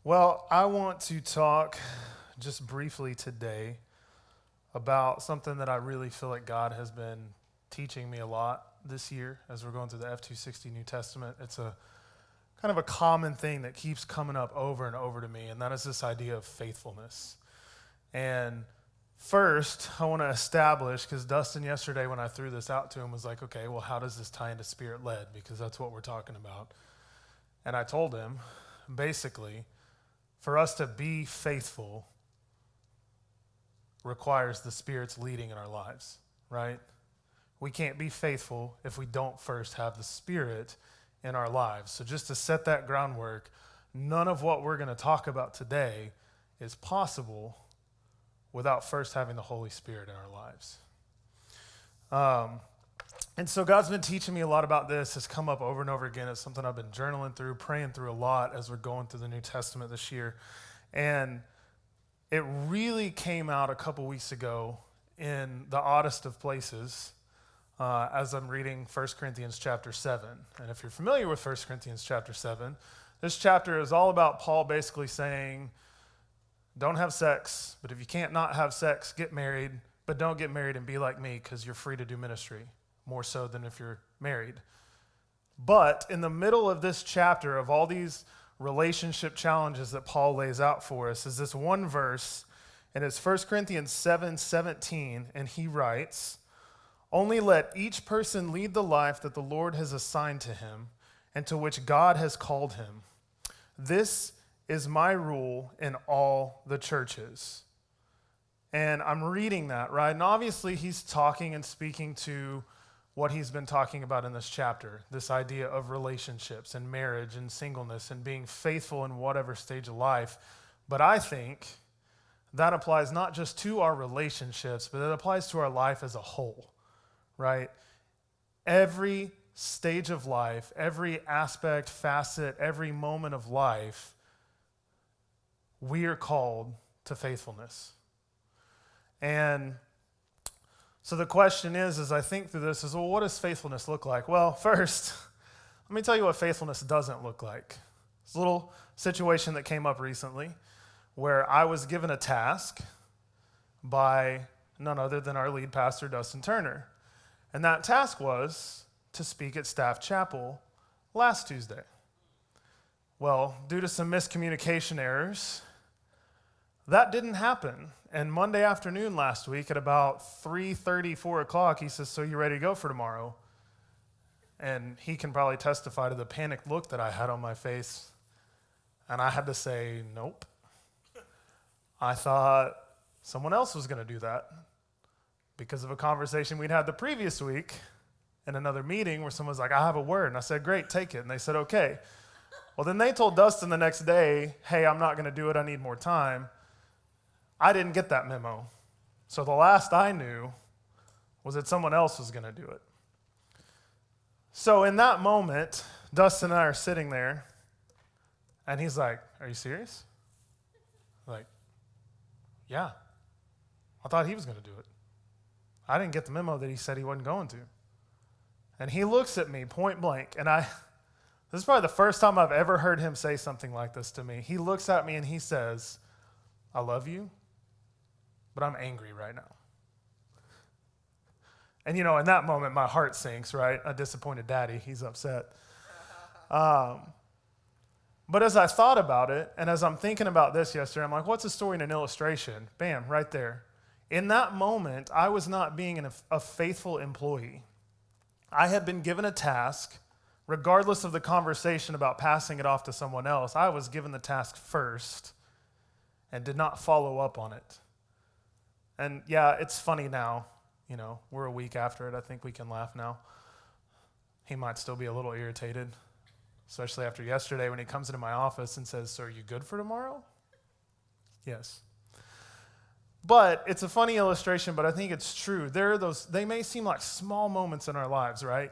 Well, I want to talk just briefly today about something that I really feel like God has been teaching me a lot this year as we're going through the F-260 New Testament. It's a kind of a common thing that keeps coming up over and over to me, and that is this idea of faithfulness. And first, I want to establish, because Dustin yesterday when I threw this out to him was like, okay, well, how does this tie into spirit-led? Because that's what we're talking about. And I told him, basically, for us to be faithful requires the Spirit's leading in our lives, right? We can't be faithful if we don't first have the Spirit in our lives. So just to set that groundwork, none of what we're going to talk about today is possible without first having the Holy Spirit in our lives. And so God's been teaching me a lot about this. It's come up over and over again. It's something I've been journaling through, praying through a lot as we're going through the New Testament this year. And it really came out a couple weeks ago in the oddest of places as I'm reading 1 Corinthians chapter 7. And if you're familiar with 1 Corinthians chapter 7, this chapter is all about Paul basically saying, don't have sex, but if you can't not have sex, get married, but don't get married and be like me because you're free to do ministry, more so than if you're married. But in the middle of this chapter of all these relationship challenges that Paul lays out for us is this one verse, and it's 1 Corinthians 7:17, and he writes, "Only let each person lead the life that the Lord has assigned to him and to which God has called him. This is my rule in all the churches." And I'm reading that, right? And obviously he's talking and speaking to what he's been talking about in this chapter, this idea of relationships and marriage and singleness and being faithful in whatever stage of life. But I think that applies not just to our relationships, but it applies to our life as a whole, right? Every stage of life, every aspect, facet, every moment of life, we are called to faithfulness. And so the question is, as I think through this, is, well, what does faithfulness look like? Well, first, let me tell you what faithfulness doesn't look like. It's a little situation that came up recently where I was given a task by none other than our lead pastor, Dustin Turner. And that task was to speak at Staff Chapel last Tuesday. Well, due to some miscommunication errors, that didn't happen. And Monday afternoon last week at about 3:30, 4 o'clock, he says, "So you ready to go for tomorrow?" And he can probably testify to the panicked look that I had on my face. And I had to say, nope. I thought someone else was going to do that because of a conversation we'd had the previous week in another meeting where someone was like, "I have a word." And I said, "Great, take it." And they said, "Okay." Well, then they told Dustin the next day, "Hey, I'm not going to do it. I need more time." I didn't get that memo. So the last I knew was that someone else was going to do it. So in that moment, Dustin and I are sitting there, and he's like, "Are you serious?" Like, "Yeah. I thought he was going to do it. I didn't get the memo that he said he wasn't going to." And he looks at me point blank, and this is probably the first time I've ever heard him say something like this to me. He looks at me and he says, "I love you, but I'm angry right now." And in that moment, my heart sinks, right? A disappointed daddy, he's upset. But as I thought about it, and as I'm thinking about this yesterday, I'm like, what's a story and an illustration? Bam, right there. In that moment, I was not being a faithful employee. I had been given a task, regardless of the conversation about passing it off to someone else. I was given the task first and did not follow up on it. And yeah, it's funny now. We're a week after it. I think we can laugh now. He might still be a little irritated, especially after yesterday when he comes into my office and says, "So are you good for tomorrow?" Yes. But it's a funny illustration, but I think it's true. They may seem like small moments in our lives, right?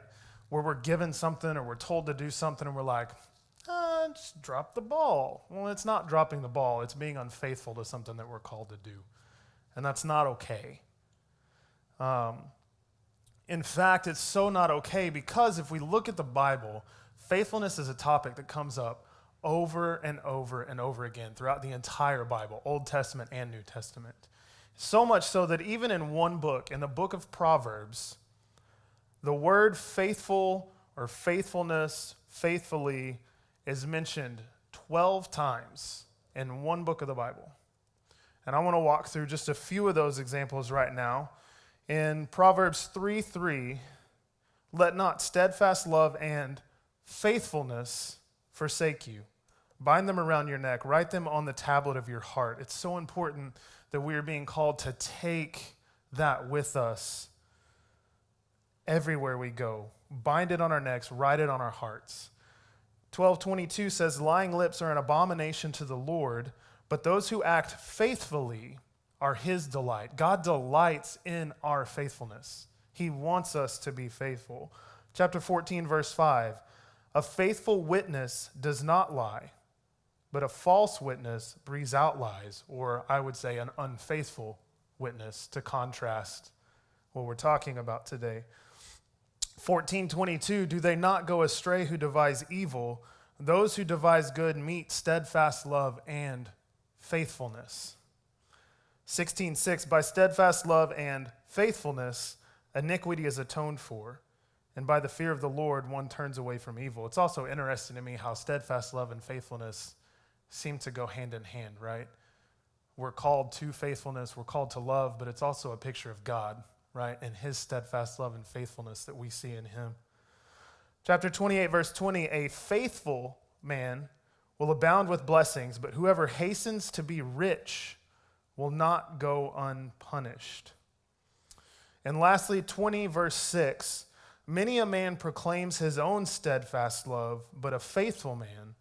Where we're given something or we're told to do something and we're like, just drop the ball. Well, it's not dropping the ball. It's being unfaithful to something that we're called to do. And that's not okay. In fact, it's so not okay because if we look at the Bible, faithfulness is a topic that comes up over and over and over again throughout the entire Bible, Old Testament and New Testament. So much so that even in one book, in the book of Proverbs, the word faithful or faithfulness, faithfully, is mentioned 12 times in one book of the Bible. And I want to walk through just a few of those examples right now. In Proverbs 3:3, let not steadfast love and faithfulness forsake you. Bind them around your neck. Write them on the tablet of your heart. It's so important that we are being called to take that with us everywhere we go. Bind it on our necks. Write it on our hearts. 12:22 says, lying lips are an abomination to the Lord, but those who act faithfully are his delight. God delights in our faithfulness. He wants us to be faithful. Chapter 14, verse 5, a faithful witness does not lie, but a false witness breathes out lies, or I would say an unfaithful witness, to contrast what we're talking about today. 14:22, do they not go astray who devise evil? Those who devise good meet steadfast love and faithfulness. 16:6, by steadfast love and faithfulness, iniquity is atoned for, and by the fear of the Lord, one turns away from evil. It's also interesting to me how steadfast love and faithfulness seem to go hand in hand, right? We're called to faithfulness, we're called to love, but it's also a picture of God, right? And his steadfast love and faithfulness that we see in him. Chapter 28, verse 20, a faithful man will abound with blessings, but whoever hastens to be rich will not go unpunished. And lastly, 20, verse 6, many a man proclaims his own steadfast love, but a faithful man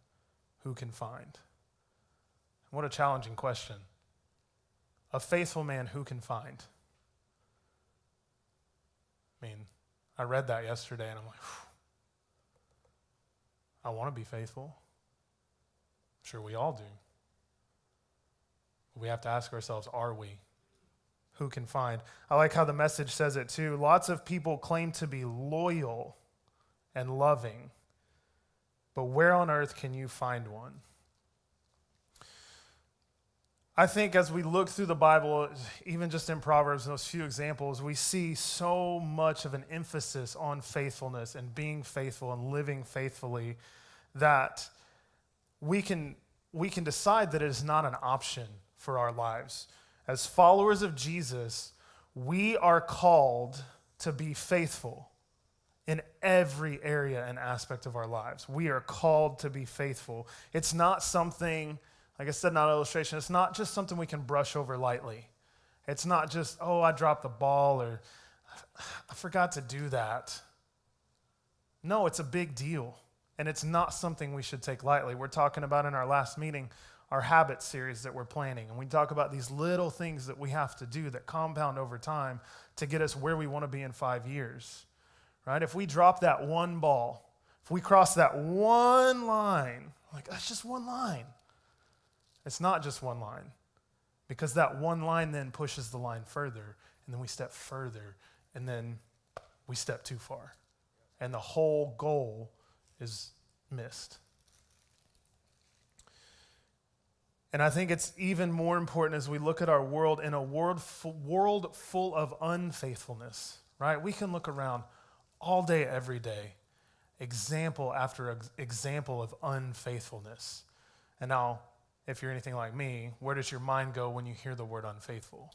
who can find? What a challenging question. A faithful man who can find? I mean, I read that yesterday and I'm like, I want to be faithful. I'm sure we all do. We have to ask ourselves, are we? Who can find? I like how the Message says it too. Lots of people claim to be loyal and loving, but where on earth can you find one? I think as we look through the Bible, even just in Proverbs, those few examples, we see so much of an emphasis on faithfulness and being faithful and living faithfully that we can decide that it is not an option for our lives. As followers of Jesus, we are called to be faithful in every area and aspect of our lives. We are called to be faithful. It's not something, like I said in that illustration, it's not just something we can brush over lightly. It's not just, oh, I dropped the ball or I forgot to do that. No, it's a big deal. And it's not something we should take lightly. We're talking about in our last meeting, our habit series that we're planning. And we talk about these little things that we have to do that compound over time to get us where we want to be in 5 years. Right? If we drop that one ball, if we cross that one line, like, that's just one line. It's not just one line, because that one line then pushes the line further, and then we step further, and then we step too far. And the whole goal is missed. And I think it's even more important as we look at our world, in a world full of unfaithfulness, right? We can look around all day, every day, example after example of unfaithfulness. And now, if you're anything like me, where does your mind go when you hear the word unfaithful?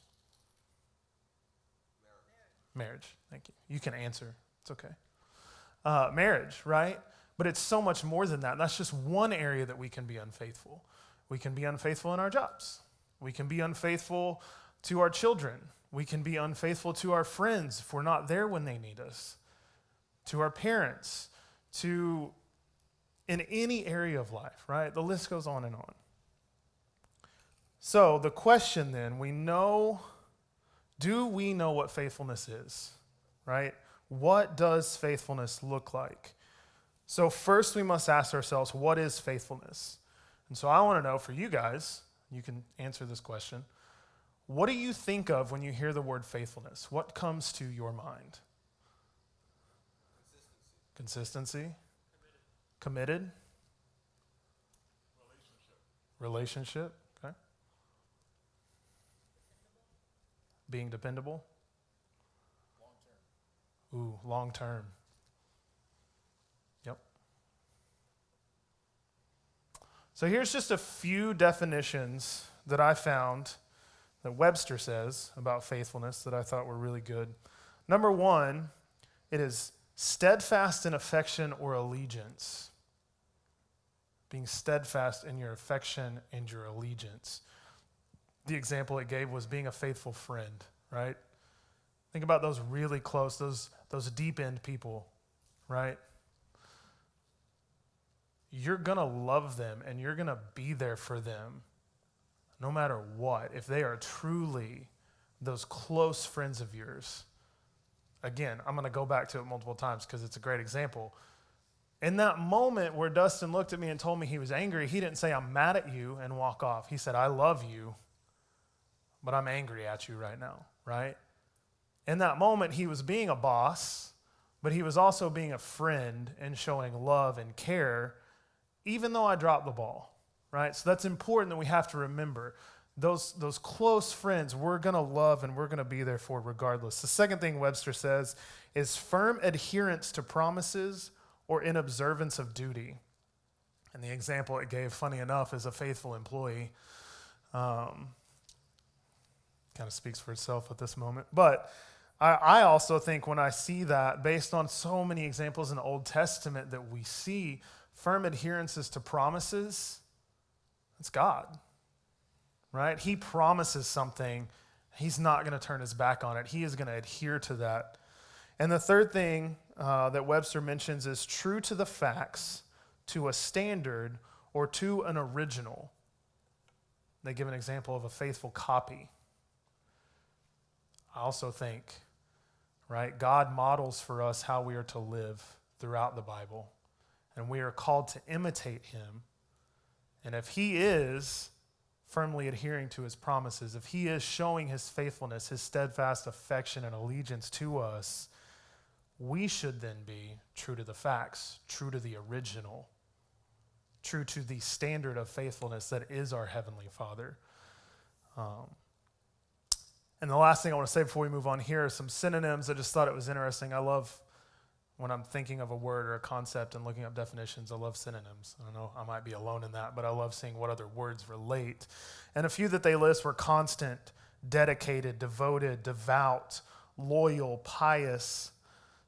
Marriage. Thank you. You can answer. It's okay. Marriage, right? But it's so much more than that. And that's just one area that we can be unfaithful. We can be unfaithful in our jobs. We can be unfaithful to our children. We can be unfaithful to our friends if we're not there when they need us, to our parents, in any area of life, right? The list goes on and on. So the question then, do we know what faithfulness is, right? What does faithfulness look like? So first we must ask ourselves, what is faithfulness? And so I want to know for you guys, you can answer this question, what do you think of when you hear the word faithfulness? What comes to your mind? Consistency? Committed? Relationship, okay. Being dependable. Ooh, long term. Yep. So here's just a few definitions that I found that Webster says about faithfulness that I thought were really good. Number one, it is steadfast in affection or allegiance. Being steadfast in your affection and your allegiance. The example it gave was being a faithful friend, right? Think about those really close, those deep end people, right? You're going to love them and you're going to be there for them no matter what. If they are truly those close friends of yours. Again, I'm going to go back to it multiple times because it's a great example. In that moment where Dustin looked at me and told me he was angry, he didn't say, I'm mad at you and walk off. He said, I love you, but I'm angry at you right now, right? In that moment, he was being a boss, but he was also being a friend and showing love and care, even though I dropped the ball, right? So that's important that we have to remember. Those close friends we're going to love and we're going to be there for regardless. The second thing Webster says is firm adherence to promises or in observance of duty. And the example it gave, funny enough, is a faithful employee. Kind of speaks for itself at this moment. But I also think when I see that, based on so many examples in the Old Testament that we see, firm adherences to promises, it's God, right? He promises something. He's not going to turn his back on it. He is going to adhere to that. And the third thing that Webster mentions is true to the facts, to a standard, or to an original. They give an example of a faithful copy. I also think, right, God models for us how we are to live throughout the Bible, and we are called to imitate him. And if he is firmly adhering to his promises, if he is showing his faithfulness, his steadfast affection and allegiance to us, we should then be true to the facts, true to the original, true to the standard of faithfulness that is our Heavenly Father. And the last thing I want to say before we move on here are some synonyms. I just thought it was interesting. I love when I'm thinking of a word or a concept and looking up definitions, I love synonyms. I don't know, I might be alone in that, but I love seeing what other words relate. And a few that they list were constant, dedicated, devoted, devout, loyal, pious,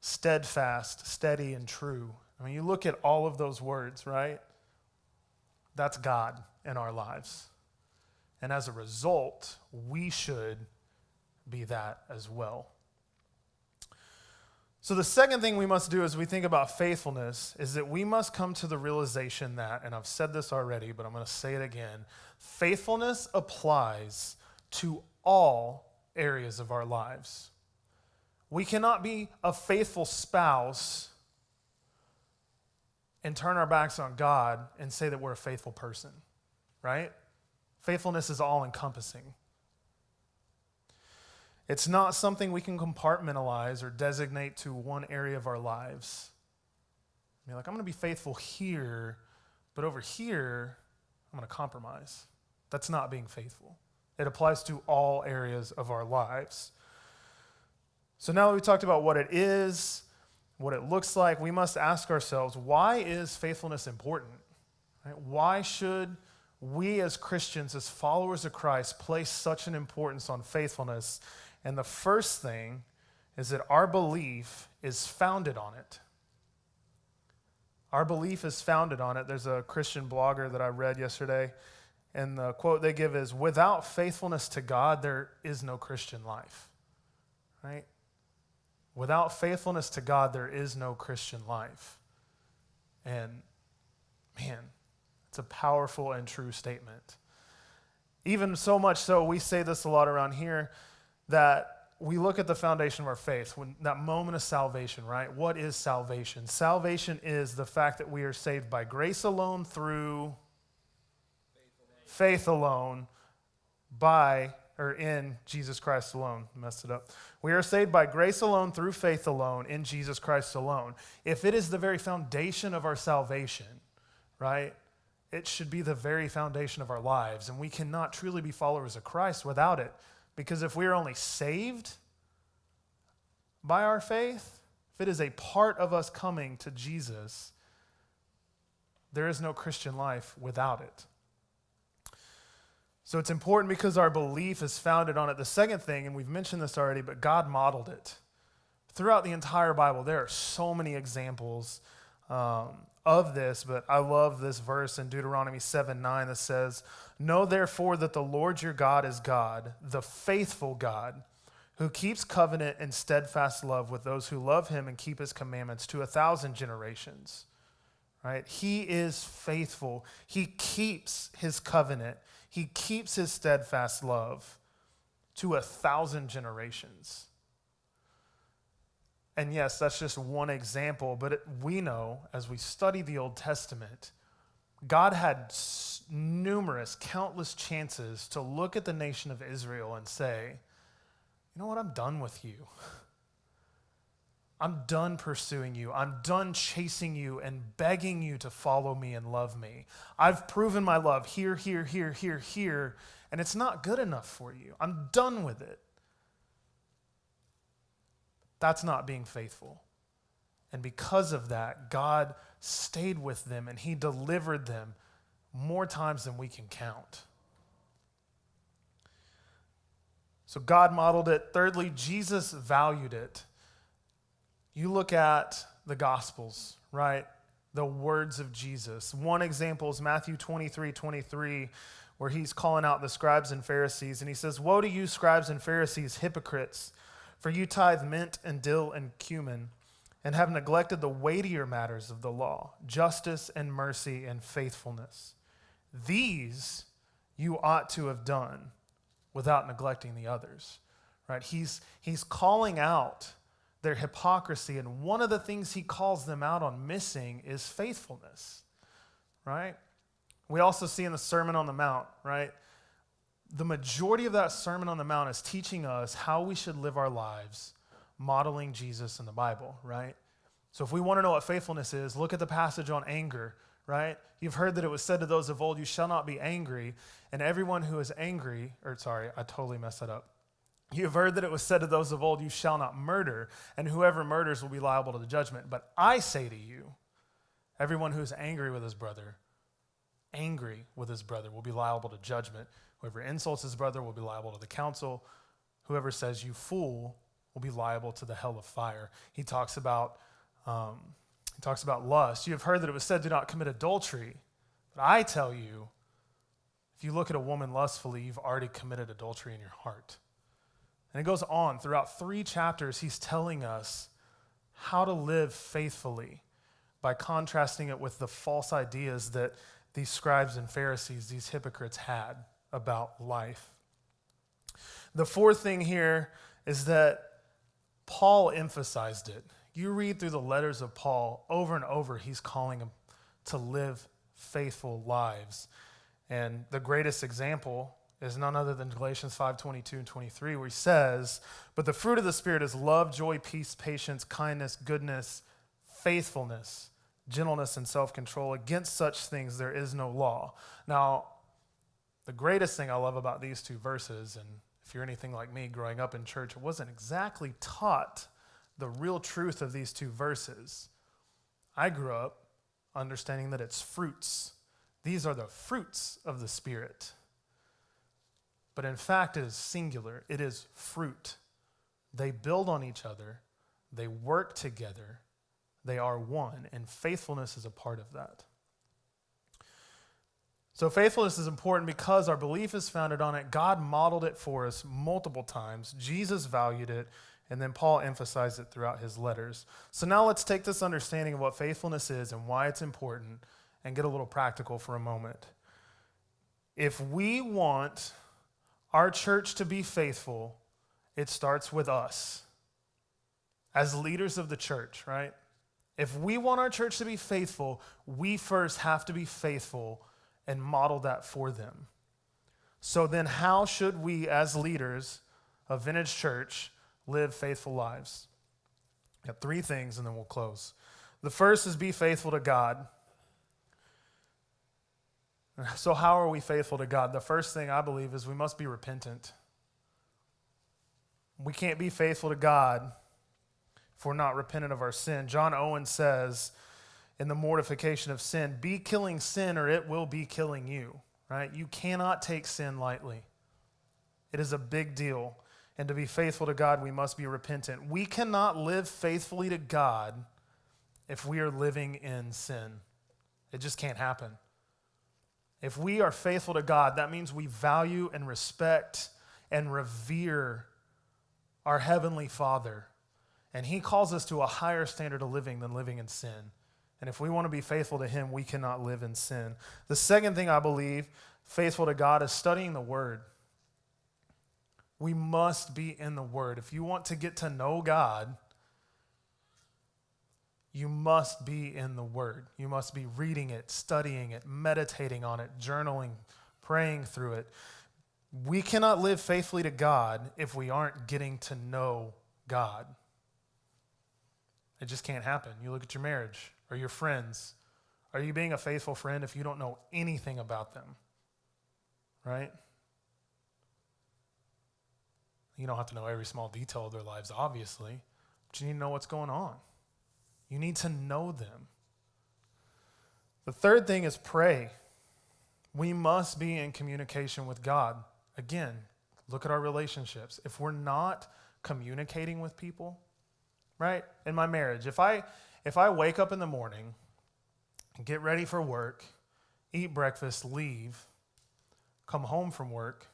steadfast, steady, and true. I mean, you look at all of those words, right? That's God in our lives. And as a result, we should be that as well. So the second thing we must do as we think about faithfulness is that we must come to the realization that, and I've said this already, but I'm going to say it again, faithfulness applies to all areas of our lives. We cannot be a faithful spouse and turn our backs on God and say that we're a faithful person, right? Faithfulness is all-encompassing. It's not something we can compartmentalize or designate to one area of our lives. You're like, I'm going to be faithful here, but over here, I'm going to compromise. That's not being faithful. It applies to all areas of our lives. So now that we talked about what it is, what it looks like, we must ask ourselves, why is faithfulness important? Right? Why should we as Christians, as followers of Christ, place such an importance on faithfulness? And the first thing is that our belief is founded on it. Our belief is founded on it. There's a Christian blogger that I read yesterday, and the quote they give is, without faithfulness to God, there is no Christian life. Right? Without faithfulness to God, there is no Christian life. And man, it's a powerful and true statement. Even so much so, we say this a lot around here, that we look at the foundation of our faith, when that moment of salvation, right? What is salvation? Salvation is the fact that we are saved by grace alone through faith alone, by or in Jesus Christ alone. Messed it up. We are saved by grace alone, through faith alone, in Jesus Christ alone. If it is the very foundation of our salvation, right, it should be the very foundation of our lives, and we cannot truly be followers of Christ without it. Because if we are only saved by our faith, if it is a part of us coming to Jesus, there is no Christian life without it. So it's important because our belief is founded on it. The second thing, and we've mentioned this already, but God modeled it. Throughout the entire Bible, there are so many examples of this, but I love this verse in Deuteronomy 7:9 that says, "Know therefore that the Lord your God is God, the faithful God, who keeps covenant and steadfast love with those who love him and keep his commandments to 1,000 generations." Right? He is faithful. He keeps his covenant. He keeps his steadfast love to 1,000 generations. And yes, that's just one example, but we know as we study the Old Testament, God had numerous, countless chances to look at the nation of Israel and say, you know what, I'm done with you. I'm done pursuing you. I'm done chasing you and begging you to follow me and love me. I've proven my love here, here, here, here, here, and it's not good enough for you. I'm done with it. That's not being faithful. And because of that, God stayed with them and he delivered them more times than we can count. So God modeled it. Thirdly, Jesus valued it. You look at the Gospels, right? The words of Jesus. One example is Matthew 23:23, where he's calling out the scribes and Pharisees, and he says, "Woe to you, scribes and Pharisees, hypocrites! For you tithe mint and dill and cumin, and have neglected the weightier matters of the law, justice and mercy and faithfulness. These you ought to have done without neglecting the others." Right? He's calling out their hypocrisy, and one of the things he calls them out on missing is faithfulness. Right? We also see in the Sermon on the Mount, right? The majority of that Sermon on the Mount is teaching us how we should live our lives, modeling Jesus in the Bible, right? So if we want to know what faithfulness is, look at the passage on anger, right? You've heard that it was said to those of old, you shall not be angry, and everyone who is angry, I totally messed that up. You've heard that it was said to those of old, you shall not murder, and whoever murders will be liable to the judgment. But I say to you, everyone who is angry with his brother will be liable to judgment. Whoever insults his brother will be liable to the council. Whoever says you fool will be liable to the hell of fire. He talks about lust. You have heard that it was said, do not commit adultery. But I tell you, if you look at a woman lustfully, you've already committed adultery in your heart. And it goes on. Throughout 3 chapters, he's telling us how to live faithfully by contrasting it with the false ideas that these scribes and Pharisees, these hypocrites, had about life. The fourth thing here is that Paul emphasized it. You read through the letters of Paul over and over, he's calling them to live faithful lives. And the greatest example is none other than Galatians 5:22 and 23, where he says, "But the fruit of the Spirit is love, joy, peace, patience, kindness, goodness, faithfulness, gentleness, and self-control. Against such things there is no law." Now, the greatest thing I love about these 2 verses, and if you're anything like me growing up in church, I wasn't exactly taught the real truth of these 2 verses. I grew up understanding that it's fruits. These are the fruits of the Spirit. But in fact, it is singular. It is fruit. They build on each other. They work together. They are one, and faithfulness is a part of that. So faithfulness is important because our belief is founded on it. God modeled it for us multiple times. Jesus valued it, and then Paul emphasized it throughout his letters. So now let's take this understanding of what faithfulness is and why it's important and get a little practical for a moment. If we want our church to be faithful, it starts with us as leaders of the church, right? If we want our church to be faithful, we first have to be faithful and model that for them. So then how should we as leaders of Vintage Church live faithful lives? I got 3 things and then we'll close. The first is be faithful to God. So how are we faithful to God? The first thing I believe is we must be repentant. We can't be faithful to God if we're not repentant of our sin. John Owen says in the mortification of sin, be killing sin or it will be killing you, right? You cannot take sin lightly. It is a big deal. And to be faithful to God, we must be repentant. We cannot live faithfully to God if we are living in sin. It just can't happen. If we are faithful to God, that means we value and respect and revere our Heavenly Father. And He calls us to a higher standard of living than living in sin. And if we want to be faithful to Him, we cannot live in sin. The second thing I believe, faithful to God, is studying the Word. We must be in the Word. If you want to get to know God, you must be in the Word. You must be reading it, studying it, meditating on it, journaling, praying through it. We cannot live faithfully to God if we aren't getting to know God. It just can't happen. You look at your marriage or your friends. Are you being a faithful friend if you don't know anything about them? Right? You don't have to know every small detail of their lives, obviously, but you need to know what's going on. You need to know them. The third thing is pray. We must be in communication with God. Again, look at our relationships. If we're not communicating with people, right? In my marriage, if I wake up in the morning, get ready for work, eat breakfast, leave, come home from work,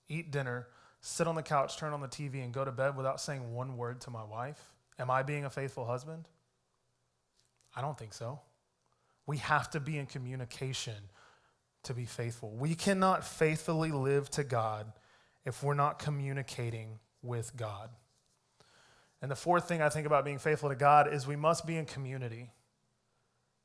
eat dinner, sit on the couch, turn on the TV, and go to bed without saying one word to my wife, am I being a faithful husband? I don't think so. We have to be in communication to be faithful. We cannot faithfully live to God if we're not communicating with God. And the fourth thing I think about being faithful to God is we must be in community.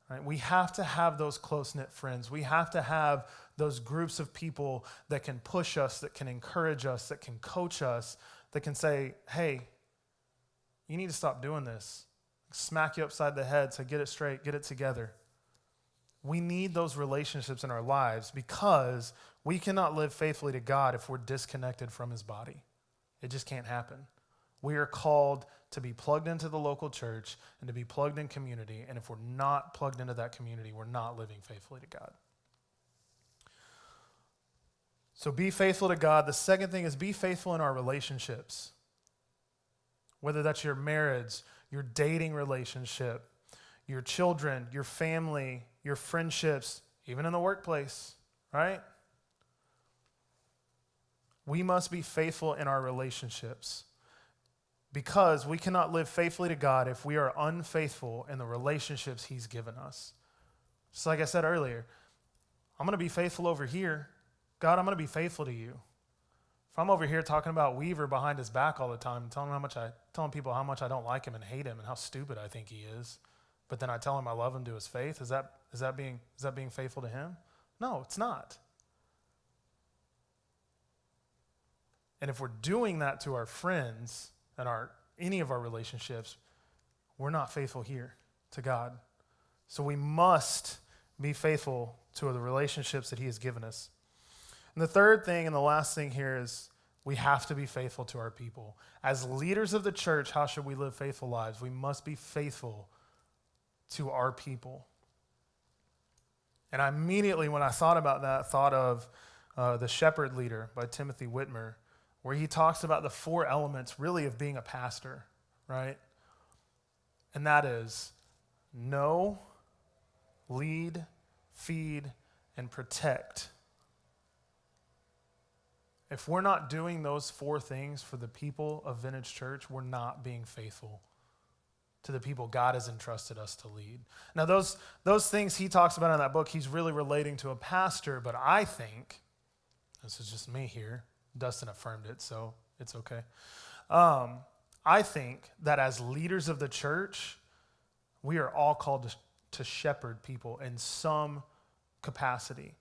Right? We have to have those close-knit friends. We have to have those groups of people that can push us, that can encourage us, that can coach us, that can say, hey, you need to stop doing this. Smack you upside the head, say, get it straight, get it together. We need those relationships in our lives because we cannot live faithfully to God if we're disconnected from His body. It just can't happen. We are called to be plugged into the local church and to be plugged in community. And if we're not plugged into that community, we're not living faithfully to God. So be faithful to God. The second thing is be faithful in our relationships. Whether that's your marriage, your dating relationship, your children, your family, your friendships, even in the workplace, right? We must be faithful in our relationships because we cannot live faithfully to God if we are unfaithful in the relationships He's given us. Just like I said earlier, I'm going to be faithful over here. God, I'm going to be faithful to you. If I'm over here talking about Weaver behind his back all the time, telling people how much I don't like him and hate him and how stupid I think he is, but then I tell him I love him to his faith, is that being faithful to him? No, it's not. And if we're doing that to our friends and any of our relationships, we're not faithful here to God. So we must be faithful to the relationships that He has given us. And the third thing and the last thing here is we have to be faithful to our people. As leaders of the church, how should we live faithful lives? We must be faithful to our people. And I immediately, when I thought about that, thought of The Shepherd Leader by Timothy Whitmer, where he talks about the 4 elements really of being a pastor, right? And that is know, lead, feed, and protect. If we're not doing those 4 things for the people of Vintage Church, we're not being faithful to the people God has entrusted us to lead. Now, those things he talks about in that book, he's really relating to a pastor, but I think, this is just me here, Dustin affirmed it, so it's okay. I think that as leaders of the church, we are all called to shepherd people in some capacity.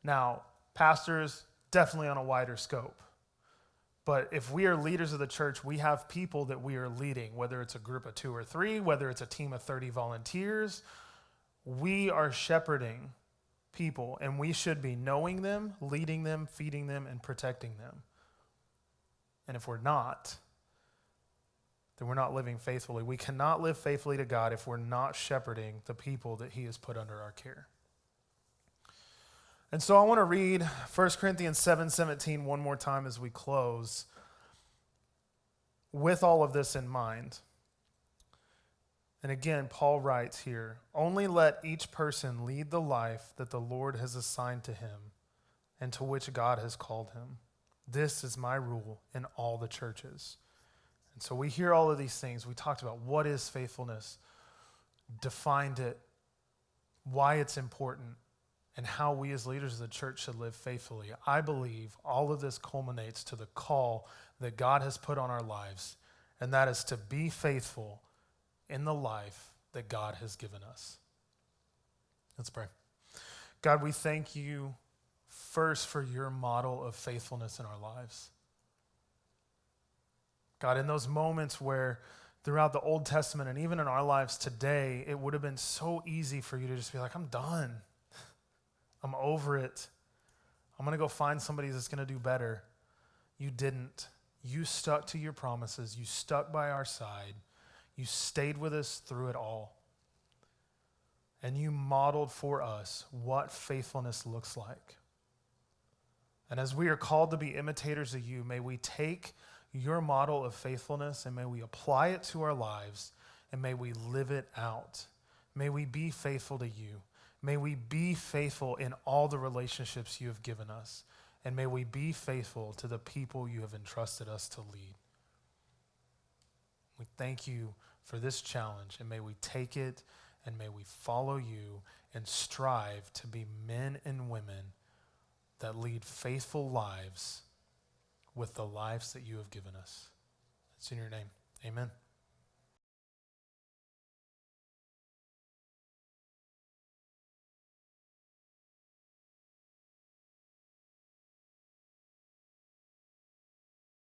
Now, pastors, definitely on a wider scope. But if we are leaders of the church, we have people that we are leading, whether it's a group of 2 or 3, whether it's a team of 30 volunteers, we are shepherding people, and we should be knowing them, leading them, feeding them, and protecting them. And if we're not, then we're not living faithfully. We cannot live faithfully to God if we're not shepherding the people that he has put under our care. And so I want to read 1 Corinthians 7:17 one more time as we close with all of this in mind. And again, Paul writes here, only let each person lead the life that the Lord has assigned to him and to which God has called him. This is my rule in all the churches. And so we hear all of these things. We talked about what is faithfulness, defined it, why it's important, and how we as leaders of the church should live faithfully. I believe all of this culminates to the call that God has put on our lives, and that is to be faithful in the life that God has given us. Let's pray. God, we thank you first for your model of faithfulness in our lives. God, in those moments where throughout the Old Testament and even in our lives today, it would have been so easy for you to just be like, I'm done. I'm over it. I'm going to go find somebody that's going to do better. You didn't. You stuck to your promises. You stuck by our side. You stayed with us through it all. And you modeled for us what faithfulness looks like. And as we are called to be imitators of you, may we take your model of faithfulness and may we apply it to our lives and may we live it out. May we be faithful to you. May we be faithful in all the relationships you have given us. And may we be faithful to the people you have entrusted us to lead. We thank you for this challenge, and may we take it, and may we follow you and strive to be men and women that lead faithful lives with the lives that you have given us. It's in your name. Amen.